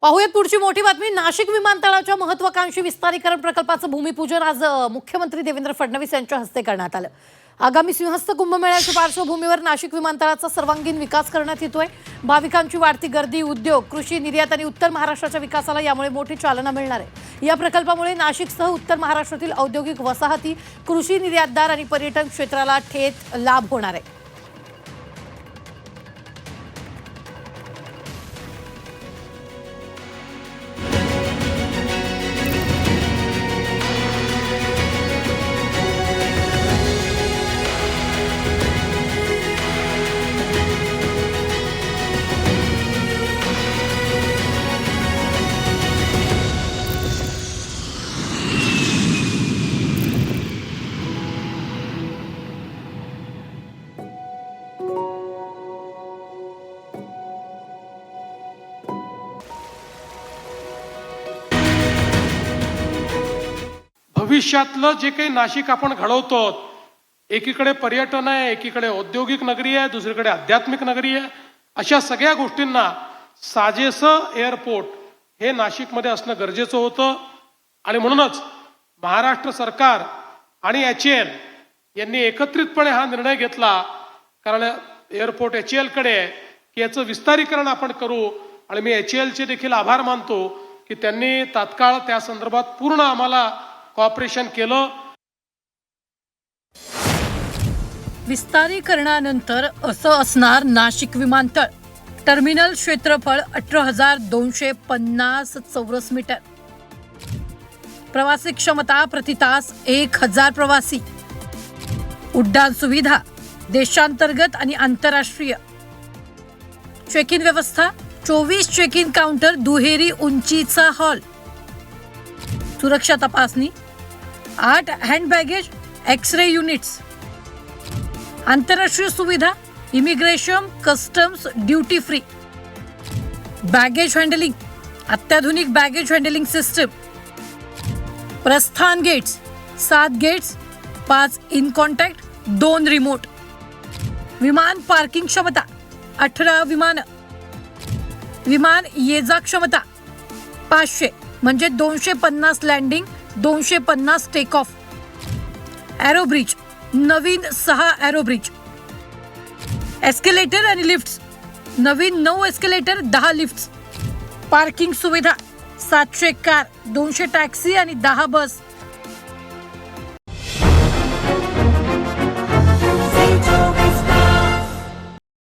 पाहूयात पुढची मोठी बातमी। नाशिक विमानतळाच्या महत्त्वाकांक्षी विस्तारीकरण प्रकल्पाचं भूमिपूजन आज मुख्यमंत्री देवेंद्र फडणवीस यांच्या हस्ते करण्यात आलं। आगामी सिंहस्थ कुंभमेळ्याच्या पार्श्वभूमीवर नाशिक विमानतळाचा सर्वांगीण विकास करण्यात येतोय। भाविकांची वाढती गर्दी, उद्योग, कृषी, निर्यात आणि उत्तर महाराष्ट्राच्या विकासाला यामुळे मोठी चालना मिळणार आहे। या प्रकल्पामुळे नाशिकसह उत्तर महाराष्ट्रातील औद्योगिक वसाहती, कृषी निर्यातदार आणि पर्यटन क्षेत्राला थेट लाभ होणार आहे। भविष्यातलं जे काही नाशिक आपण घडवतो, एकीकडे पर्यटन आहे, एकीकडे औद्योगिक नगरी आहे, दुसरीकडे आध्यात्मिक नगरी आहे, अशा सगळ्या गोष्टींना साजेसं एअरपोर्ट हे नाशिकमध्ये असणं गरजेचं होतं। आणि म्हणूनच महाराष्ट्र सरकार आणि HAL यांनी एकत्रितपणे हा निर्णय घेतला, कारण एअरपोर्ट HAL कडे आहे की याचं विस्तारीकरण आपण करू। आणि मी HALचे देखील आभार मानतो की त्यांनी तात्काळ त्या संदर्भात पूर्ण आम्हाला कॉपरेशन केलं। विस्तारीकरणानंतर असं असणार नाशिक विमानतळ। टर्मिनल क्षेत्रफळ 18,250 चौरस मीटर, प्रवासी क्षमता प्रति तास 1,000 प्रवासी, उड्डाण सुविधा देशांतर्गत आणि आंतरराष्ट्रीय, चेक इन व्यवस्था 24 चेक इन काउंटर, दुहेरी उंचीचा हॉल, सुरक्षा तपासणी, 8 हँड बॅगेज एक्स-रे युनिट्स, आंतरराष्ट्रीय सुविधा, immigration, customs, duty free, baggage handling, अत्याधुनिक बॅगेज हँडलिंग सिस्टम, प्रस्थान gates 7 gates, 5 in contact, 2 remote, विमान पार्किंग क्षमता 18 विमान, विमान ये जा क्षमता 500 म्हणजे 250 landing, 250 take off, aero bridge नवीन 6 एरो ब्रिज, एस्केलेटर आणि लिफ्ट्स नवीन 9 एस्केलेटर, 10 लिफ्ट्स, पार्किंग सुविधा 700 कार, 200 टॅक्सी आणि 10 बस,